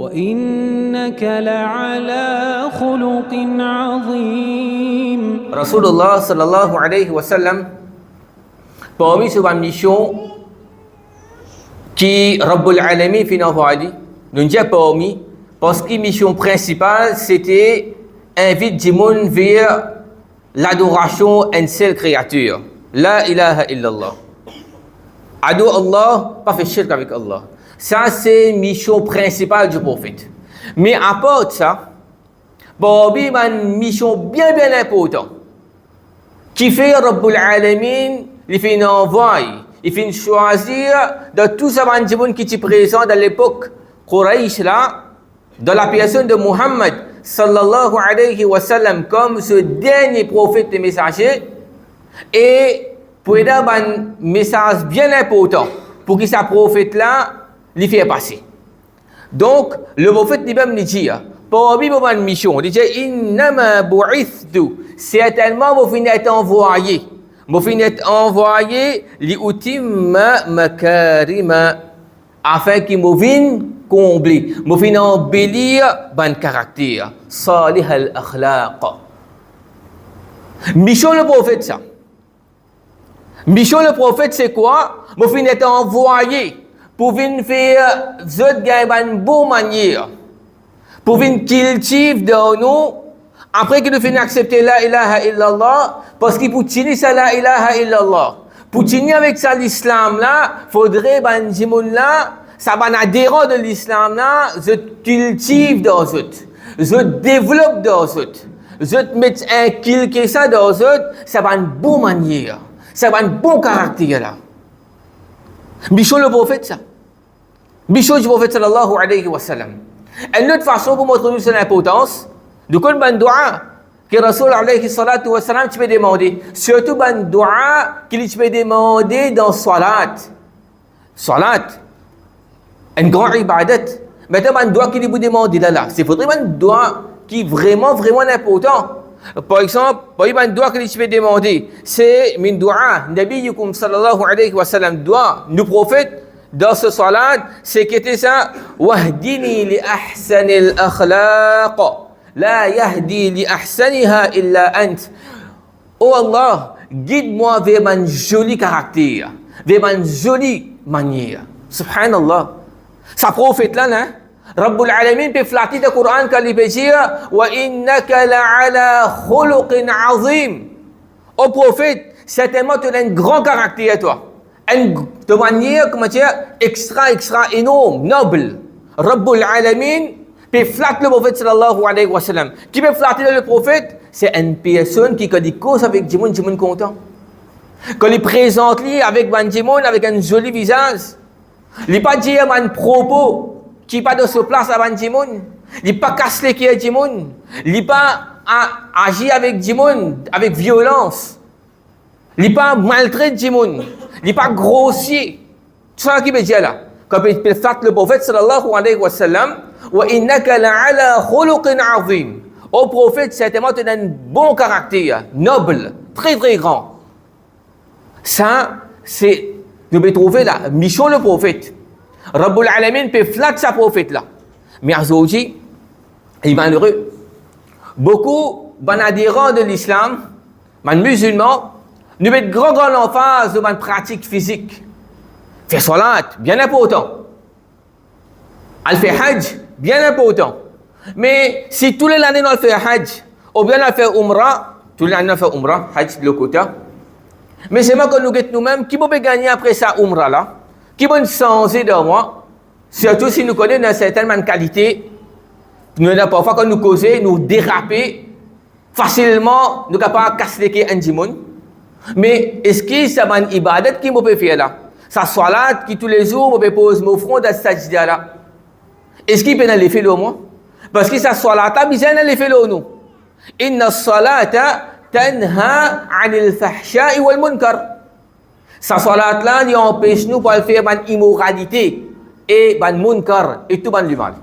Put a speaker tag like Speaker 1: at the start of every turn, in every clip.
Speaker 1: وإنك لعلى خلق عظيم.
Speaker 2: Rasulullah sallallahu alayhi wa sallam, parmi ses missions qui Rabbul Alamin fait envoyer, nous disons parmi, parce que la mission principale c'était inviter du monde vers l'adoration à une seule créature, la ilaha illallah. Adore Allah, pas faire shirk avec Allah. Ça c'est la mission principale du prophète. Mais à part de ça, parmi une mission bien importante, qui fait Rabbul Alamin, il fait envoyer, il fait choisir de tous ces gens qui étaient présents dans l'époque Quraysh là, de la personne de Muhammad sallallahu alayhi wa sallam comme ce dernier prophète et messager, et pour aider un message bien important pour que ce prophète là lui fait passer. Donc le prophète lui-même dit parmi une mission, il dit innama bu'ithtu, certainement vous finissez d'être envoyé. Vous finissez d'être envoyé li utimma makarima, afin qu'il vous vienne combler, vous finissez embellir ban caractère, salih al-akhlaq. Mission le prophète ça. Mission le prophète c'est quoi? Vous finissez d'être envoyé pour venir faire zot gagne ban bonne manière. Pour venir cultiver dans nous, après que nous finissons accepter la ilaha illallah, parce qu'il pour tenir ça la ilaha illallah, pour tenir avec ça l'islam là, faudrait ban jimoun là, ça ban adhérent de l'islam là, je cultive dans eux, je développe dans eux, je mets un kilké ça dans eux, ça ban bonne manière, ça ban bon caractère là. Mission le prophète ça. Mission du prophète sallallahu alayhi wa sallam. Une autre façon pour montrer son importance, de quel ban dua que Rasul alayhi salatu wa salam tu peux demander, surtout ban dua qu'il tu peux demander dans salat. Salat, un grand ibadat. Maintenant ban dua qu'il vous demander là, c'est faudrait ban dua qui est vraiment important. Par exemple, ban dua qu'il tu peux demander, c'est min dua nabiyukum sallallahu alayhi wa sallam, dua nous prophète dans ce salat, c'est que c'était ça, wahdini li ahsanil akhlaq, la yahdi li ahsaniha illa ant. Oh Allah, guide-moi vers un joli caractère, vers une jolie manière. Subhanallah. Ça prophète là, hein? Rabbul Alamin peut flatter le Coran quand il peut dire, wa innaka la'ala khuluqin azim. Oh prophète, certainement tu as un grand caractère toi. De manière, comment dire, extra énorme, noble. Rabbul Alamin peut flatter le prophète sallallahu alayhi wa sallam. Qui peut flatter le prophète? C'est une personne qui, quand il cause avec Jimoun content. Quand il présente lui avec Ban Jimoun, avec un joli visage. Il n'est pas dire un propos qui n'est pas de se place à Ban Jimoun. Il n'est pas casse les qui est Jimoun. Il n'est pas agir avec Jimoun, avec violence. Il n'est pas maltraité Jimoun. Il n'est pas grossier. Tout ça qui veut dire là. Quand il flatte le prophète sallallahu alayhi wa sallam, wa innaka la'ala khuluqin azim. Au prophète, certainement, tu as un bon caractère, noble, très grand. Ça, c'est, nous devons trouver la mission le prophète. Rabbul Alamin peut flatter sa prophète là. Mais aujourd'hui, il est malheureux. Beaucoup d'adhérents de l'islam, des musulmans, nous mettons grande emphase sur une pratique physique. Faire salat, bien important. Elle fait hajj, bien important. Mais si tous les années on fait hajj, ou bien on fait umrah, tous les années on fait umrah, hajj de l'autre côté. Mais c'est moi que nous guettons nous-mêmes, qui peut gagner après ça umrah là, qui peut changer de moi, surtout si nous connaissons une certaine qualité, nous avons parfois quand nous causons, nous déraper, facilement, nous sommes capables de casser un djimoun. Mais est-ce que c'est une ibadat qui peut faire là? Ça salat qui tous les jours me pose mon front dans cette sajda là. Est-ce qu'il peut aller faire le moi? Parce que ça salat a besoin d'aller faire le nous. Inna salata tanha 'anil fahsha'i wal munkar. Ça salat là il empêche nous pour faire une immoralité et une munkar et tout le mal.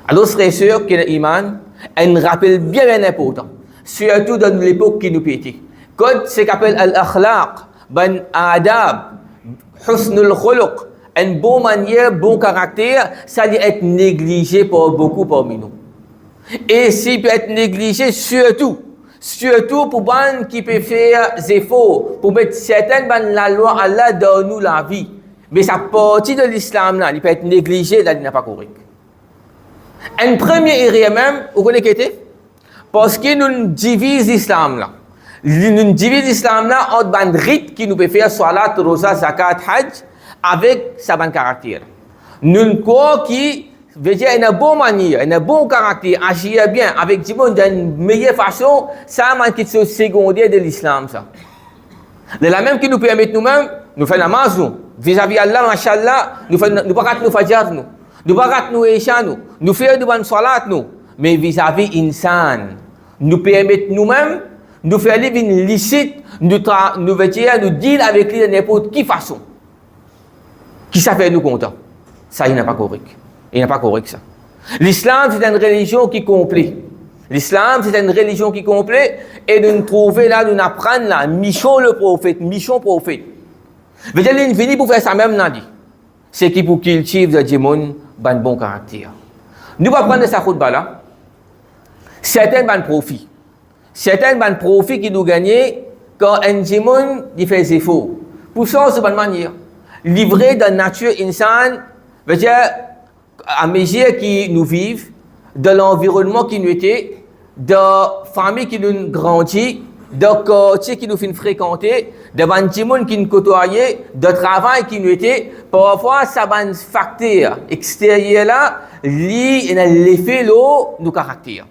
Speaker 2: Alors frères et sœurs qui ont l'iman, un rappel bien important, surtout dans l'époque qui nous pétit. Code ce qu'appelle al-akhlaq, ban adab, husnul khuluq, une bonne manière, bon caractère, ça doit être négligé par beaucoup parmi nous. Et s'il peut être négligé, surtout pour les qui peuvent faire des efforts, pour mettre certaines la loi Allah dans nous la vie. Mais sa partie de l'islam là, il peut être négligé, là, il n'est pas correct. Un premier erreur même, vous connaissez qu'est-ce que parce que nous divisons l'islam là. Nous divisons l'islam là entre un rite qui nous peut faire salat, rosa, zakat, hajj avec sa bonne caractère. Nous croyons qu'il veut dire une bonne manière, une bon caractère, agir bien avec du monde d'une meilleure façon, ça c'est quelque chose secondaire de l'islam ça. De la même qui nous permet nous-mêmes, nous faisons namaz nous, vis-à-vis Allah, machallah, nous ne pas nous fajr nous, nous pas nous isha nous faisons de bonnes salat nous, mais vis-à-vis insan, nous permet nous-mêmes, nous faire vivre une licite, nous veut dire nous deal avec lui de n'importe quelle façon. Qui ça fait nous content? Ça il n'est pas correct. Il n'est pas correct ça. L'islam c'est une religion qui est complète. L'islam c'est une religion qui est complète et de nous trouver là, de nous apprendre là, mission prophète. Veut dire il vient pour faire ça même n'a dit. C'est qui pour cultiver des gens ban bon caractère. Nous va prendre sa khutba là. Certains ban profit. Certains ban profit qui nous gagnent quand un démon il fait des efforts. Pour ça c'est bonne manière. Livré de nature insane, veut dire à mesure qui nous vivons, de l'environnement qui nous était, de famille qui nous grandit, de quartier qui nous fait fréquenter, de bâtiments qui nous côtoyaient, de travail qui nous était, parfois ça va un facteur extérieur là, lié à l'effet l'eau nos caractères.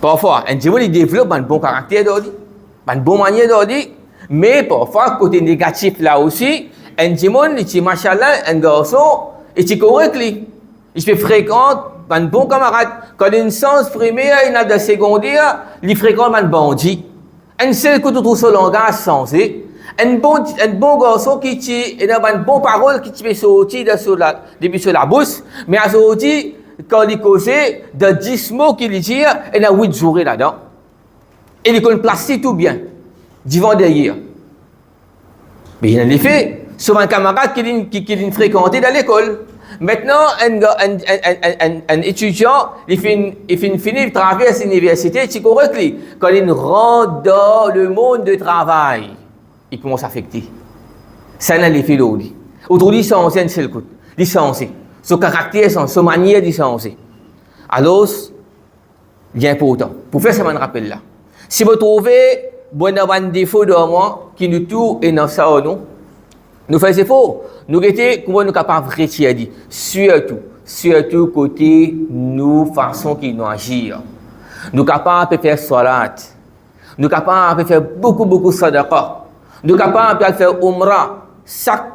Speaker 2: Parfois, un démon il développe un bon caractère d'ordi, une bonne manière d'ordi, mais parfois côté négatif là aussi, un démon il dit machallah un garçon et tu correct lui. Il se fréquente un bon camarade. Quand une sens primaire, il a de secondaire, il fréquente un bandit. Un seul que tu trouves ce langage sensé. Un bon garçon qui a une bonne parole qui te fait sortir depuis sur la bouche, mais à sortir, quand il cause de 10 mots qu'il dit, il a 8 jours là-dedans. Et il peut placer tout bien, devant derrière. Mais il a l'effet. Sur un camarade qui fréquentait dans l'école. Maintenant, un étudiant, il finit de traverser l'université, tu correct lui. Quand il rentre dans le monde du travail, il commence à affecter. Ça n'a l'effet l'autre. Aujourd'hui, c'est ancien, c'est le coup. Il est censé. Son caractère, son manière de censé. Alors, il est important. Pour faire ça, je me rappelle là. Si vous trouvez un défaut de moi qui nous tout et dans ça ou non, nous faisons faux. Nous étions comment nous capables de retirer surtout côté nous façon qui nous agir. Nous capables de faire salat. Nous capables de faire beaucoup sadaqa. Nous capables de faire umrah chaque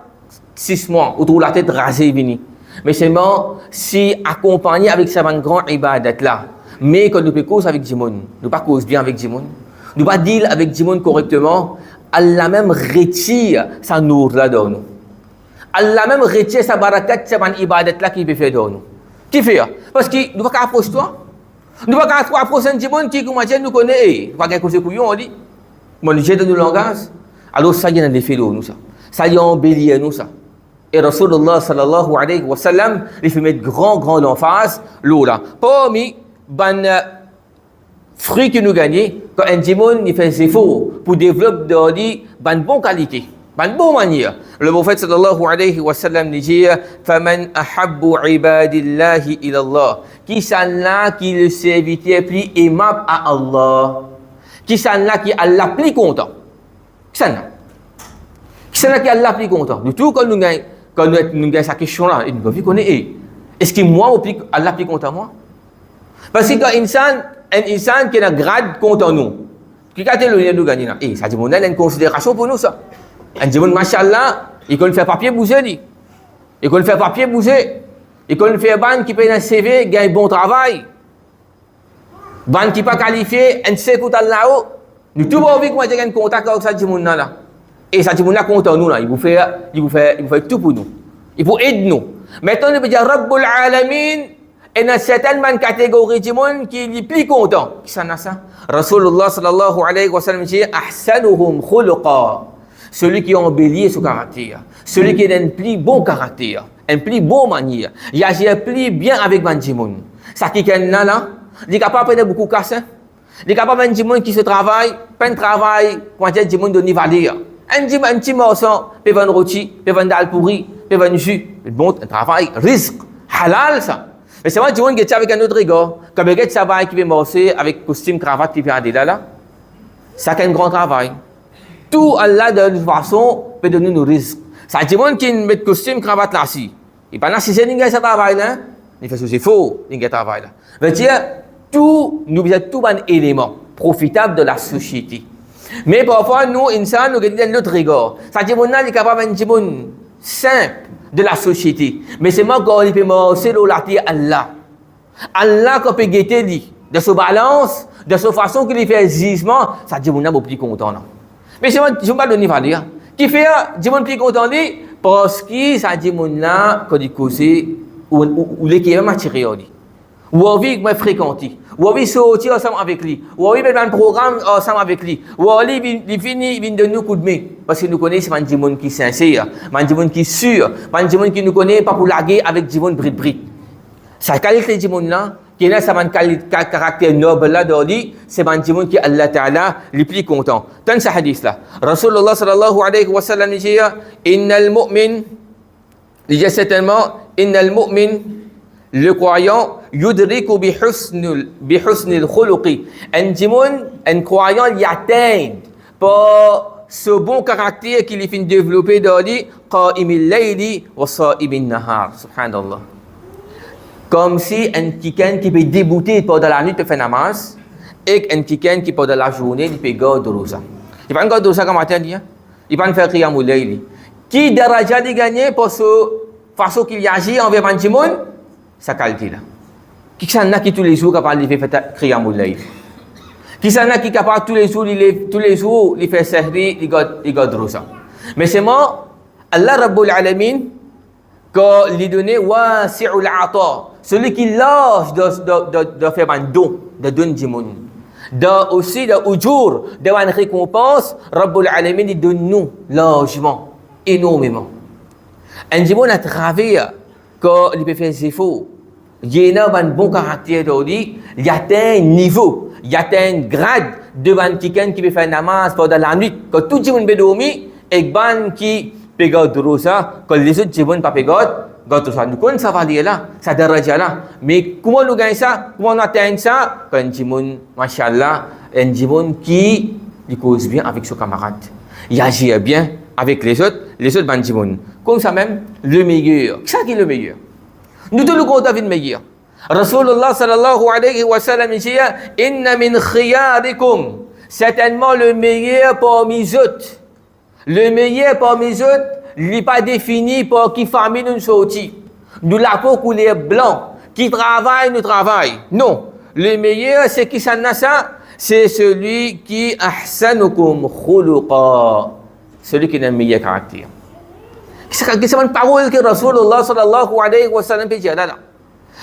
Speaker 2: 6 mois autour de la tête rasée vini. Mais seulement si accompagné avec sa grande ibadat là. Mais quand nous cause avec Jimon, nous pas cause bien avec Jimon. Nous pas deal avec Jimon correctement. Allah même retire sa nour là dans nous. Allah même retire sa barakat, sa bonne ibadat là qui peut faire dans nous. Qui fait? Parce que nous pas approcher toi. Nous pas approcher un monde qui comment dire nous connaît. Pas quelque chose couillon on dit. Mon j'ai dans le langage. Alors ça y est dans les faits nous ça. Ça y est embellir nous ça. Et Rasulullah sallallahu alayhi wa sallam, il fait mettre grand emphase l'eau là. Parmi ban fruits que nous gagnons, quand un démon il fait des efforts pour développer une bonne qualité, une bonne manière. Le prophète sallallahu alayhi wa sallam dit فَمَنْ أَحَبُّ عِبَادِ اللَّهِ إِلَى اللَّهِ qui s'en là qui le serviteur plus aimable à Allah, qui s'en là qui Allah plus content, qui s'en là qui Allah plus content. Du tout quand nous gagnons cette question là, il nous connaît est-ce que moi ou Allah plus content moi? Parce que quand un insan qui a un grade contre nous, qui a le lien de gagner là, ça dit on a une considération pour nous ça. Un dit machallah, il peut faire papier bouger il peut faire papier bouger, il peut faire ban qui paye un CV, gagne bon travail. Ban qui pas qualifié, un sécoute là-haut. Nous tout envie que moi j'ai un contact avec ça dit là. Et ça dit là contre nous là, il vous fait tout pour nous. Il faut aider nous. Maintenant il peut dire Rabbul Alamin. Et dans certaines catégories de monde qui est plus content. Qui s'en a ça? Rasulullah sallallahu alayhi wa sallam dit Ahsanuhum khuluqa. Celui qui embellit son caractère. Celui qui a un plus bon caractère, un plus bon manière, il agit plus bien avec Banjimoun. Ça qui est là, il est capable de beaucoup casser. Il est capable de Banjimoun qui se travaille, pas un travail, quand il y a Banjimoun de nivaler. Un petit morceau, peut vendre rôti, peut vendre dal pourri, peut vendre jus. Bon, un travail, risque, halal ça. Mais c'est moi, Banjimoun qui est avec un autre gars, comme il y a un travail qui veut morcer avec costume, cravate, qui vient aller là. Ça c'est un grand travail. Tout Allah de toute façon peut donner nos risques. Ça dit monde qui met costume, cravate là si. Et pendant si c'est n'ingé ça travail là, il fait c'est faux, n'ingé travail là. Veut dire tout nous avons tout un élément profitable de la société. Mais parfois nous insan nous gagnons l'autre rigueur. Ça dit monde là il est capable de monde simple de la société. Mais c'est moi quand il peut marcher au lati Allah. Allah quand peut guetter lui de sa balance, de sa façon qu'il fait jugement, ça dit monde là beaucoup plus content là. Mais c'est moi je ne vais pas donner valeur. Qui fait du monde plus content parce que ça dit mon là quand il cause ou les qui est matériel ou envie que moi fréquenter ou envie sortir ensemble avec lui ou envie mettre un programme ensemble avec lui ou envie il finit il donne nous coup de main parce que nous connaissons man du monde qui sincère man du monde qui sûr man du monde qui nous connaît pas pour laguer avec du monde brit sa qualité du monde là qui est ça man caractère noble là d'oli c'est man du monde qui Allah Ta'ala le plus content dans ce hadith là Rasulullah sallallahu alayhi wa sallam dit innal mu'min il dit certainement innal mu'min le croyant yudriku bi husnil khuluqi un croyant il atteint par ce bon caractère qu'il finit de développer d'oli qa'imil layli wa sa'imin nahar subhanallah. Comme si un quelqu'un qui peut débouter pendant la nuit peut faire namaz et un quelqu'un qui pendant la journée il peut garder rosa. Il va garder rosa comme matin dit. Il va faire qiyamul layli. Qui daraja de gagner pour ce façon qu'il agit envers Banjimoun, sa qualité là. Qui s'en a qui tous les jours capable de faire qiyamul layli. Qui s'en a qui capable tous les jours il fait sahri, il garde rosa. Mais c'est moi Allah Rabbul Alamin quand lui donner wasi'ul ata. Celui qui lâche de faire un don, de donner du monde. Aussi de ujur, de une récompense, Rabbul Alamin il donne nous largement, énormément. Un dimon à travers quand il peut faire ses efforts, il a un bon caractère d'aujourd'hui, il atteint un niveau, il atteint un grade devant quelqu'un qui peut faire namaz pendant la nuit. Quand tout le monde peut dormir, et ban qui peut garder ça, quand les autres ne peuvent pas garder, ça nous connaît ça va aller là, ça daraja là. Mais comment nous gagnons ça? Comment nous atteignons ça? Quand un jimoun, machallah, un jimoun qui cause bien avec ses camarades. Il agit bien avec les autres ban jimoun. Comme ça même, le meilleur. C'est qui est le meilleur? Nous tous nous comptons le meilleur. Rasulullah sallallahu alayhi wa sallam dit inna min khiyarikum. Certainement le meilleur parmi les autres. Le meilleur parmi les autres, il n'est pas défini par qui famille nous sortit. Nous la peau couleur blanc, qui travaille, nous travaille. Non. Le meilleur, c'est qui s'en a ça? C'est celui qui ahsanukum khuluqa. Celui qui a le meilleur caractère. C'est une parole que Rasulullah sallallahu alayhi wa sallam peut dire là.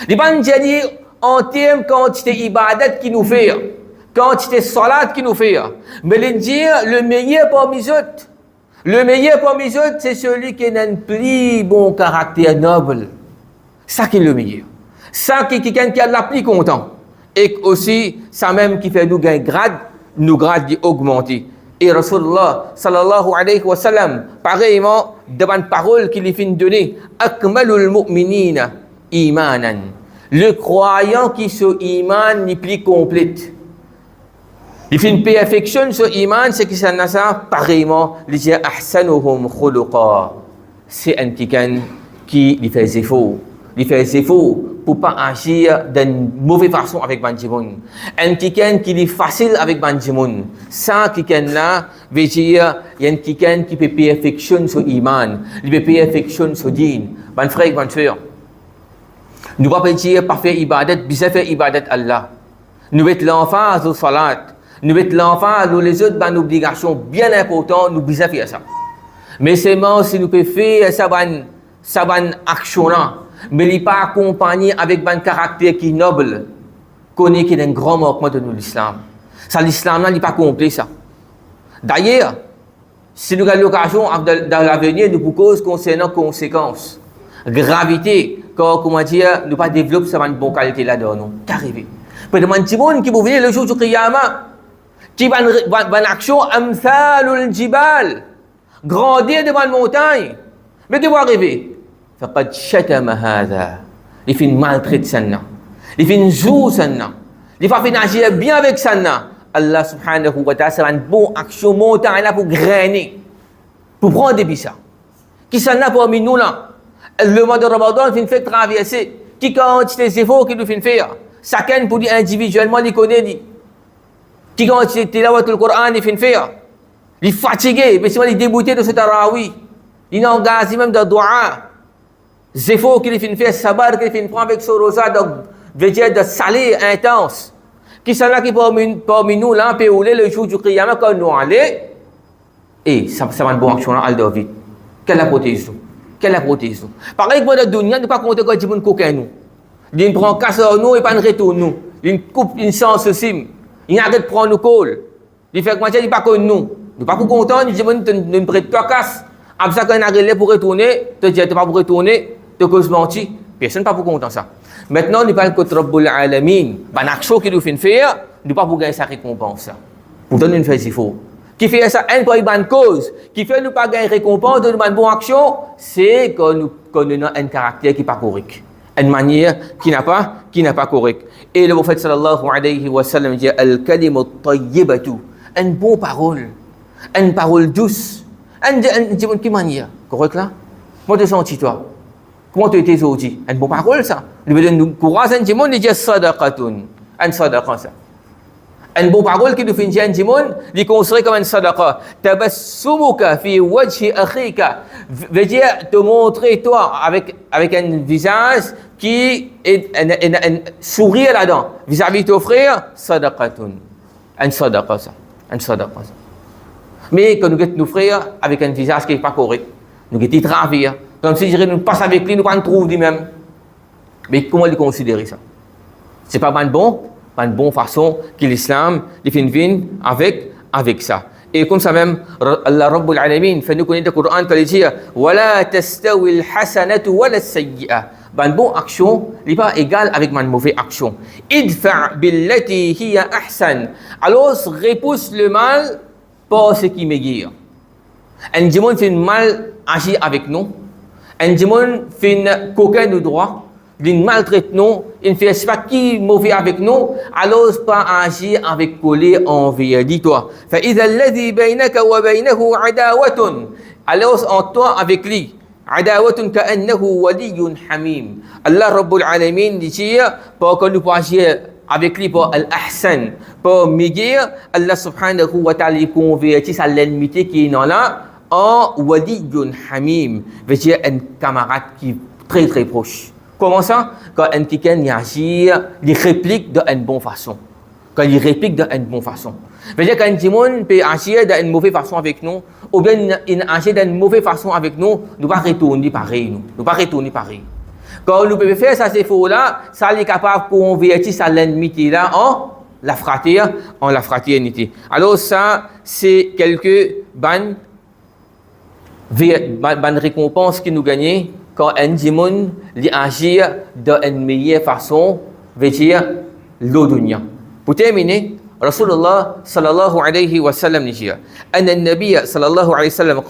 Speaker 2: Il va nous dire en termes quantité ibadat qui nous fait, quantité salat qui nous fait. Mais il dit le meilleur parmi les autres. Le meilleur parmi les autres, c'est celui qui a un plus bon caractère noble. Ça qui est le meilleur. Ça qui est quelqu'un qui a la plus content. Et aussi, ça même qui fait nous gagner grade, nous grade augmenter. Et Rasulullah sallallahu alayhi wa sallam, pareillement, devant une parole qu'il finit de donner, akmalul mu'minina imanan. Le croyant qui se iman n'est plus complète. Il fait une perfection sur iman, c'est que ça n'a ça, pareillement, il dit ahsanuhum khuluqa. C'est un quelqu'un qui fait des efforts. Il fait des efforts pour pas agir d'une mauvaise façon avec Banjimoun. Un quelqu'un qui est facile avec Banjimoun. Ça, quelqu'un-là, veut dire, il y a un quelqu'un qui peut perfection sur iman. Il peut perfection sur din. Ban frère, ban sœur. Nous ne pouvons pas dire pas faire ibadat, bien faire ibadat Allah. Nous mettons l'enfant à la salat. Nous mettons l'enfant à les autres une obligation bien importante, nous devons faire ça. Mais seulement si nous pouvons faire ça action là, mais il n'est pas accompagné avec un caractère qui est noble, connaît qu'il y a un grand manquement de l'islam. Ça, l'islam là, il n'est pas complet ça. D'ailleurs, si nous avons l'occasion dans l'avenir, nous pouvons concernant conséquences, gravité, comment dire, nous pas développer cette bonne qualité là-dedans, non, qu'arriver. Peut-être que monde qui peut venir le jour du Qiyamah, qui va une action amthalul jibal, grandir devant une montagne, mais qui va arriver. فقد شتم هذا. Il fait maltraiter ça, il fait jouer ça, il fait agir bien avec ça. Allah subhanahu wa ta'ala, c'est une bonne action montagne là pour grainer, pour prendre des bissas. Qui s'en a parmi nous là? Le mois de Ramadan, il fait traverser. Qui quantité d'efforts qu'il nous fait faire? Chacun pour dire individuellement, il connaît. Qui quantité de tilawat le Coran, il fait faire. Il est fatigué, mais il est débouté de ce tarawih. Il est engagé même dans le dua. Les efforts qu'il fait faire, sabar qu'il fait prendre avec ce rosa, de salé intense. Qui s'en a qui parmi nous là, peut rouler le jour du Qiyamah quand nous allons. Et ça va une bonne action là, David. Quelle la protège nous? Quelle la protège nous? Pareil que dans le dunya, nous pas compter quand il coquin nous. Il prend casse nous et pas un retour nous. Il coupe une chance aussi. Il arrête de prendre nous col. Il fait que il pas comme nous. Nous pas content, il dit nous prête toi casse. Après ça quand il arrête pour retourner, te dit pas pour retourner, te cause menti. Personne pas pour content ça. Maintenant, nous parlons contre Rabbul Alamin. Une action qu'il nous fait faire, nous pas pour gagner sa récompense. Pour donner une fait il faut. Qui fait ça, pour une bonne cause, qui fait nous pas gagner récompense de une bonne action, c'est que nous avons un caractère qui n'est pas correct. Une manière qui n'a pas correct. Et le prophète sallallahu alayhi wa sallam dit al-kalimu tayyibatu, une bonne parole douce. Une manière, correct là? Comment te sens-tu toi? Comment tu étais aujourd'hui? Une bonne parole ça. Il veut nous courage, un dimon, il dit sadaqatun. Un sadaqa ça. Une bonne parole qui nous fait un dimon, il considère comme un sadaqa. Tabassumuka fi wajhi akhika. Veut dire te montrer toi avec un visage qui est un sourire là-dedans. Vis-à-vis de ton frère, sadaqatun. Un sadaqa ça. Un sadaqa ça. Mais quand nous guettons nos frères avec un visage qui n'est pas correct, nous guettons travers. Comme si nous passons avec lui, nous ne trouvons pas lui-même. Mais comment il considérer ça? C'est pas une bonne façon que l'islam définit avec ça. Et comme ça même, Allah Rabbul Alamin fait nous connaître le Coran quand il dit وَلَا تَسْتَوِي الْحَسَنَةُ وَلَا السَّيِّئَةُ. Une bonne action n'est pas égale avec une mauvaise action. idfa' billati hiya ahsan. Alors repousse le mal par ce qui m'aiguille. Un démon fait mal agir avec nous. Un démon fait coquin de droit. Il maltraite nous. Il fait pas qui mauvais avec nous. Alors pas agir avec colère envers dis-toi. فإذا الذي بينك وبينه عداوة. Alors en toi avec lui. عداوة كأنه ولي حميم. Allah Rabbul Alamin dit pour que nous puissions agir avec lui pour al-ahsan, pour miguer, Allah subhanahu wa ta'ala convertit sa l'ennemi qui est là en waliyun hamim, veut dire un camarade qui est très très proche. Comment ça? Quand un quelqu'un agit, il réplique d'une bonne façon. Quand il réplique d'une bonne façon. Veut dire qu'un timon peut agir d'une mauvaise façon avec nous, ou bien il agit d'une mauvaise façon avec nous, nous ne pas retourner pareil. Nous pas retourner pareil. Quand nous pouvons faire ça, ces faux-là, ça est capable de convertir sa l'ennemi là en la fraternité. Alors ça, c'est quelques bonnes récompenses que nous gagnons quand un démon agit d'une meilleure façon, veut dire l'audunia. Pour terminer, Rasulullah sallallahu alayhi wa sallam dit أن النبي صلى الله عليه وسلم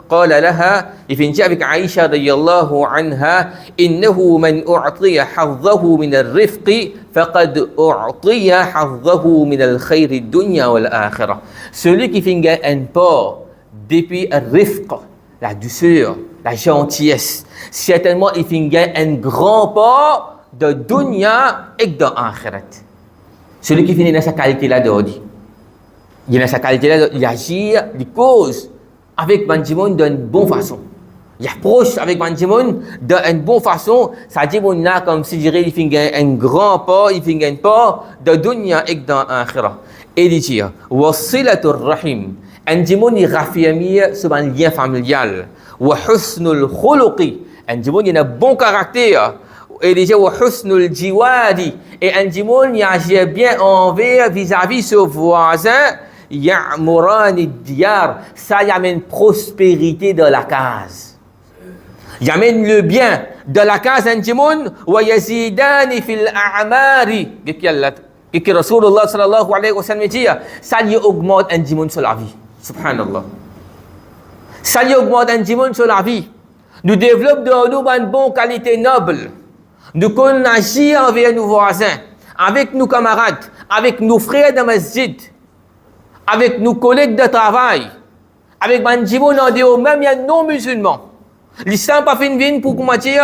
Speaker 2: قال لها يفنجي بك عائشة رضي الله عنها إنه من أعطي حظه من الرفق فقد أعطي حظه من الخير الدنيا والآخرة. Celui qui finit un part depuis le rifq, la douceur, la gentillesse, certainement il finit un grand part de dunya et de akhirat. Celui qui finit dans sa qualité là d'ordi. Il a sa qualité là, il agit, il cause avec Banjimon d'une bonne façon. Il approche avec Banjimon d'une bonne façon. Ça dit mon là comme si je dirais il fait un grand pas, il fait un pas de dunya et dans akhirah. Et il dit wasilatur rahim. Banjimon il raffirme sur un lien familial. Wa husnul khuluqi. Banjimon il a un bon caractère. Et il dit wa husnul jiwadi. Et Banjimon il agit bien envers vis-à-vis son voisin. ya'murani diyar. Ça y amène prospérité dans la case. Il amène le bien de la case anjimoun wa yazidani fil a'mari. Que Rasulullah sallallahu alayhi wa sallam dit, ça y augmente anjimoun sur la vie. Subhanallah. Ça y augmente anjimoun sur la vie. Nous développons dans nous une bonne qualité noble. Nous connaissons agir envers nos voisins, avec nos camarades, avec nos frères de masjid, avec nos collègues de travail, avec Banjimoun en dehors, même il y a non-musulmans. L'islam n'a pas fait une vie pour comment dire,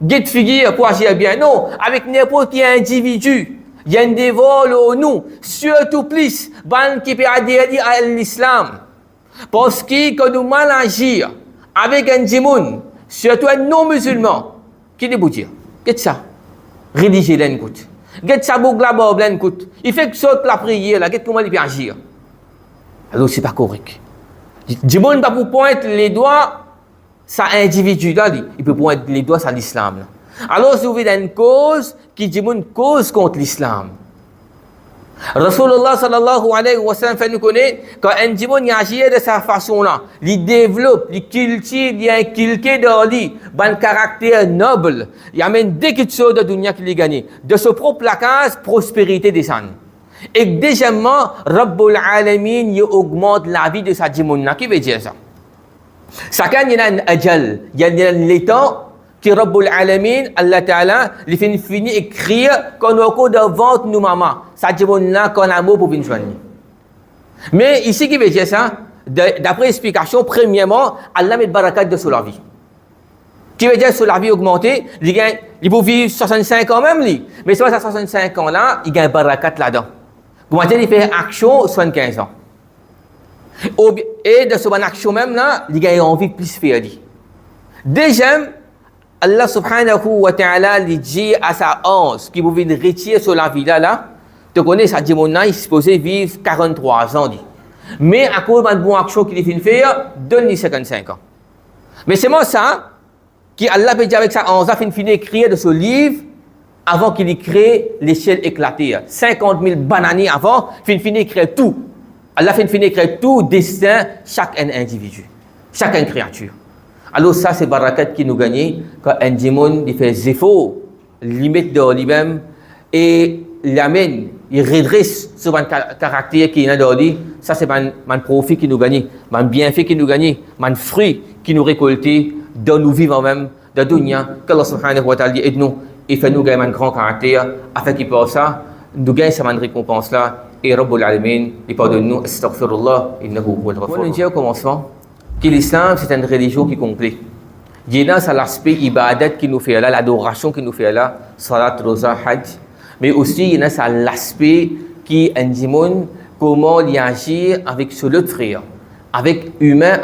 Speaker 2: get figure pour agir bien. Non, avec n'importe quel individu, il y a un dévol au nous, surtout plus, ban qui peut adhérer à l'islam. Parce que quand nous mal agir, avec un djimoun, surtout un non-musulman, qui est dire? Qu'est-ce ça? Rédiger l'écoute. Qu'est-ce ça boucle la barbe l'écoute? Il fait que saute la prière, là, qu'est-ce comment il peut agir? Alors, c'est pas correct. Djimoun pas pour pointer les doigts, ça individu là, il peut pointer les doigts sur l'islam. Là. Alors, si vous avez une cause, qui djimoun cause contre l'islam. Rasulullah sallallahu alayhi wa sallam fait nous connaître quand un djimoun agit de cette façon-là, il développe, il cultive, il inculque dans lui un caractère noble, il amène des petites choses de dunya qu'il a gagné. De ce propre case, prospérité descend. Et deuxièmement, Rabbul Alamin, il augmente la vie de sa djimoun-là. Qui veut dire ça? Ça quand il y a un ajal, il y a les temps que Rabbul Alamin, Allah Ta'ala, il fait fini écrire qu'on a encore devant nous maman. Ça dit bon là qu'on a un mot pour venir joindre. Mais ici qui veut dire ça, d'après l'explication, premièrement, Allah met barakat de sur la vie. Qui veut dire sur la vie augmentée, il peut vivre 65 ans même, lui. Mais c'est pas ça 65 ans là, il gagne barakat là-dedans. Comment dire, il fait action 75 ans. Et de ce bonne action même là, il gagne envie de plus faire. Deuxième, Allah subhanahu wa ta'ala lui dit à sa ange qui pouvait retirer sur la vie là, tu connais ça dit mon il est supposé vivre 43 ans. Dit. Mais à cause de la bonne action qu'il a fait faire, donne-lui 55 ans. Mais c'est moi ça, qui Allah peut dire avec sa ange, a fait fini d'écrire de ce livre avant qu'il ait créé l'échelle éclatée. 50 000 bananes avant, il fini d'écrire tout. Allah fait fini d'écrire tout destin, chaque individu, chaque créature. Alors ça, c'est barakat qui nous gagne quand un djimoun il fait zéfo, limite de lui-même et l'amène, il redresse sur un caractère qui est dans lui. Ça, c'est un profit qui nous gagne, un bienfait qui nous gagne, un fruit qui nous récolte dans nous vivons même, dans dunya. Qu'Allah subhanahu wa ta'ala aide-nous et fait nous gagner un grand caractère afin qu'il puisse ça, nous gagner cette récompense là. Et Rabbul Alamin, il pardonne-nous, astaghfirullah, innahu huwal ghafur. On dit au commencement que l'islam c'est une religion qui est complète. Il y a dans l'aspect ibadat qui nous fait là, l'adoration qui nous fait là, salat, roza, hajj, mais aussi il y a dans l'aspect qui indique comment il agit avec ce l'autre frère, avec humain,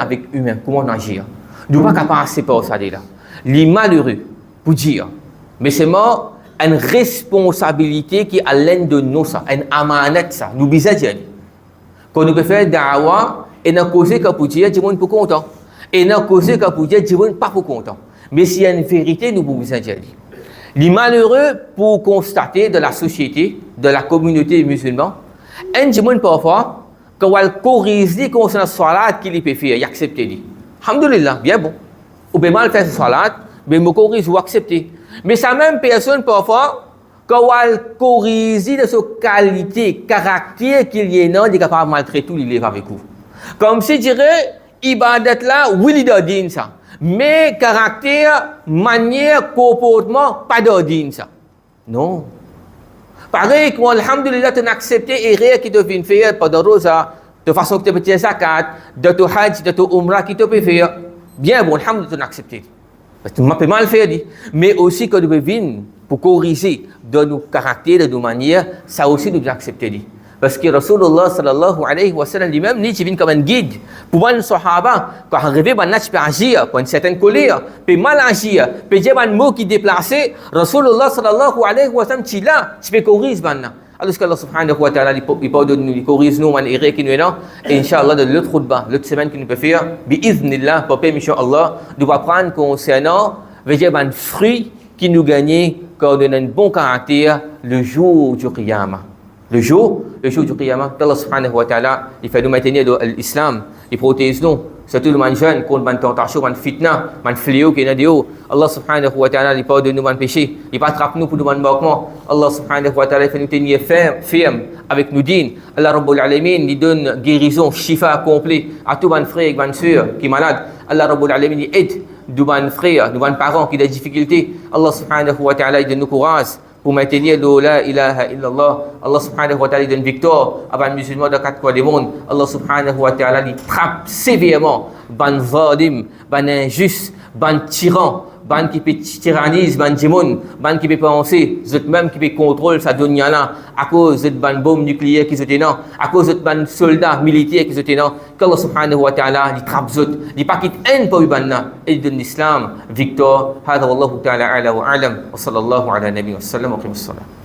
Speaker 2: comment on agit. Nous ne sommes pas capables de passer par ça là. Les malheureux, pour dire, mais c'est moi une responsabilité qui est à l'aide de nous, ça, une amanat, ça, nous besoin dire. Quand nous pouvons faire da'wa, et nous causons que pour dire, tout le monde est content. Et nous causons que pour dire, tout le monde n'est pas content. Mais s'il y a une vérité, nous pouvons dire. Les malheureux, pour constater de la société, de la communauté musulmane, un monde parfois, quand on corrige concernant la salat qu'il peut faire, il accepte. Alhamdulillah, bien bon. Ou bien mal faire sa salat, mais me corrige ou accepter. Mais sa même personne, parfois, quand elle corrige de sa qualité, caractère qu'il y a, il est capable de maltraiter tout, il est avec vous. Comme si je dirais, ibadat là, oui, il doit dire ça. Mais caractère, manière, comportement, pas d'ordine ça. Non. Pareil, quand alhamdulillah, tu as accepté erreur qui te vient faire, pas de rosa, de façon que tu peux faire zakat, de ton hajj, de ton umrah qui te peut faire. Bien bon, alhamdulillah, tu as accepté. Parce que tu m'as mal fait, mais aussi que nous venons pour corriger de nos caractères, de nos manières, ça aussi nous accepter. Parce que Rasulullah sallallahu alayhi wa sallam lui-même, il vient comme un guide pour un sahaba, quand arrivé, il peut agir, pour une certaine colère, peut mal agir, peut dire un mot qui est déplacé. Rasulullah sallallahu alayhi wa sallam, tu là, tu peux corriger. Alors qu'Allah subhanahu wa ta'ala, il pardonne nous, il corrige nous, man erreur qui nous est là. Et Inch'Allah, de l'autre khutbah, l'autre semaine que nous pouvons faire, bi'iznillah, pour paix, Inch'Allah, nous allons prendre concernant, un fruit qui nous gagne quand on a un bon caractère le jour du Qiyamah. Le jour du Qiyamah, Allah subhanahu wa ta'ala, il fait nous maintenir l'islam, il protège nous, surtout les jeunes contre les tentations, les fitna, les fléaux qui sont dehors. Allah subhanahu wa ta'ala, il pardonne nous les péchés, il attrape nous pour nous manquements. Allah subhanahu wa ta'ala, il fait nous tenir fermes avec nos dînes. Allah Rabbul Alamin, il donne guérison, shifa complet à tous les frères et les sœurs qui sont malades. Allah Rabbul Alamin, il aide nos frères, nos parents qui ont des difficultés. Allah subhanahu wa ta'ala, il donne nous courage pour maintenir la ilaha illallah. Allah subhanahu wa ta'ala donne victoire à les musulmans de quatre coins du monde. Allah subhanahu wa ta'ala il frappe sévèrement ban zalim, ban injuste, ban tyran, ban qui peut tyranniser, ban djimoun, ban qui peut penser, zot même qui peut contrôler sa dunya là à cause de ban bombe nucléaire qui sont là, à cause de ban soldats militaires qui sont là. qu'Allah subhanahu wa ta'ala il frappe zot, il pas quitte un pour banna et il donne l'islam victoire. هذا والله تعالى أعلى وأعلم وصلى الله على نبينا وسلم وقيم الصلاة.